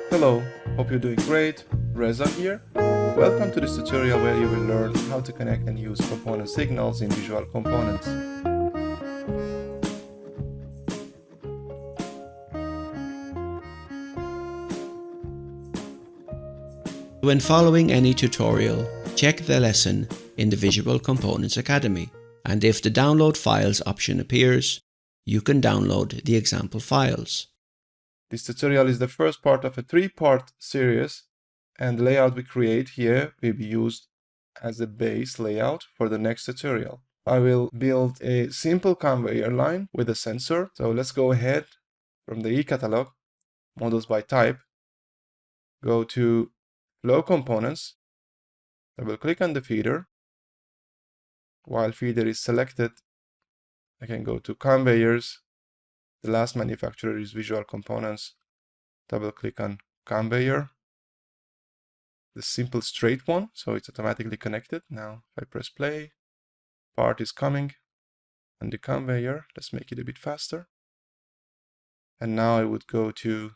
Hello, hope you're doing great. Reza here. Welcome to this tutorial where you will learn how to connect and use component signals in Visual Components. When following any tutorial, check the lesson in the Visual Components Academy, and if the Download Files option appears, you can download the example files. This tutorial is the first part of a three-part series, and the layout we create here will be used as a base layout for the next tutorial. I will build a simple conveyor line with a sensor. So let's go ahead from the eCatalog, Models by Type, go to Flow Components, double click on the feeder. While feeder is selected, I can go to Conveyors. The last manufacturer is Visual Components. Double click on Conveyor. The simple straight one, so it's automatically connected. Now if I press play, part is coming on the conveyor. Let's make it a bit faster. And now I would go to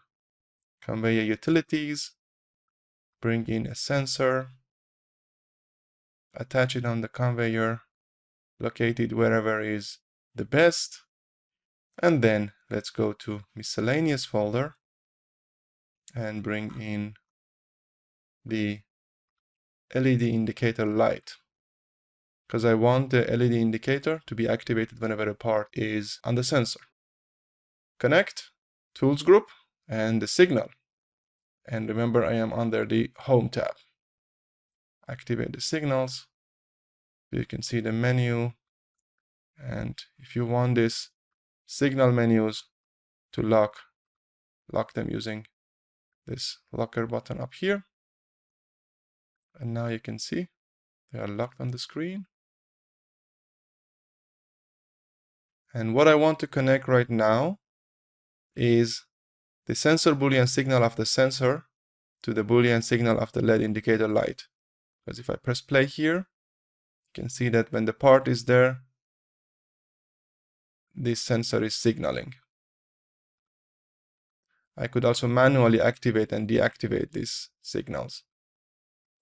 Conveyor Utilities, bring in a sensor, attach it on the conveyor, locate it wherever is the best, and then let's go to Miscellaneous folder and bring in the LED indicator light, because I want the LED indicator to be activated whenever a part is on the sensor. Connect, Tools group, and the signal. And remember, I am under the Home tab. Activate the signals. You can see the menu. And if you want this signal menus to lock them using this locker button up here. And now you can see they are locked on the screen. And what I want to connect right now is the sensor Boolean signal of the sensor to the Boolean signal of the LED indicator light. Because if I press play here, you can see that when the part is there, this sensor is signaling. I could also manually activate and deactivate these signals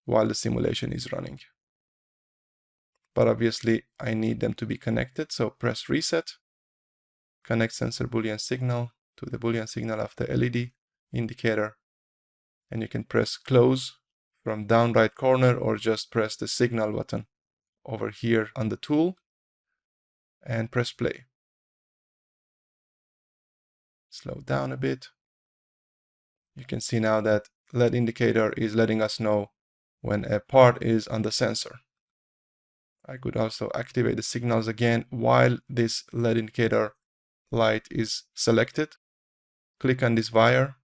while the simulation is running. But obviously I need them to be connected, so press reset, connect sensor Boolean signal to the Boolean signal of the LED indicator, and you can press close from down right corner or just press the signal button over here on the tool and press play. Slow down a bit. You can see now that LED indicator is letting us know when a part is on the sensor. I could also activate the signals again while this LED indicator light is selected. Click on this wire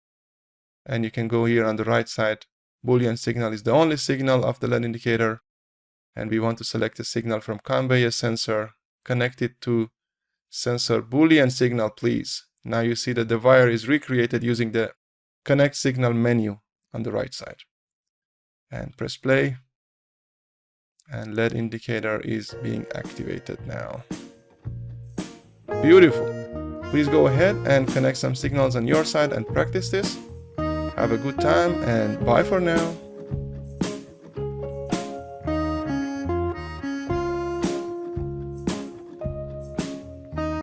and you can go here on the right side. Boolean signal is the only signal of the LED indicator, and we want to select a signal from conveyor sensor, connect it to sensor Boolean signal, please. Now you see that the wire is recreated using the connect signal menu on the right side. And press play, and LED indicator is being activated now. Beautiful. Please go ahead and connect some signals on your side and practice this. Have a good time and bye for now.